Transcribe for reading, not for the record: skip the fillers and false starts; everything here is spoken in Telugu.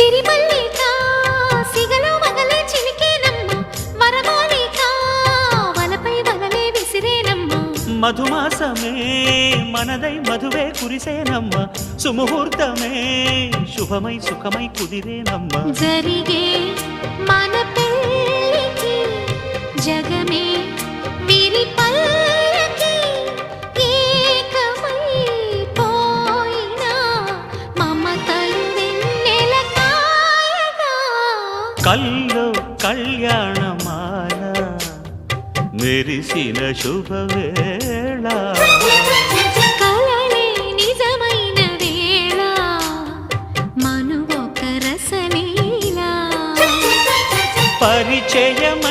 సిరిమల్లిక సిగలో మగలే చిలికేనమ్మ వరమాలిక వలపై వలలే విసిరేనమ్మ మధుమాసమే మనదై మధువే కురిసేనమ్మ సుముహూర్తమే శుభమై సుఖమై కుదిరేనమ్మ జరిగే మన పెళ్ళికి జగమే వీరి పల్లకి ఏకమై పోయినా మమతలు వెన్నెల కాయగా కల్లో కళ్యాణమాల మెరిసిన శుభవేళ కలలే నిజమైన వేళ మనువొక రసలీల పరిచయమ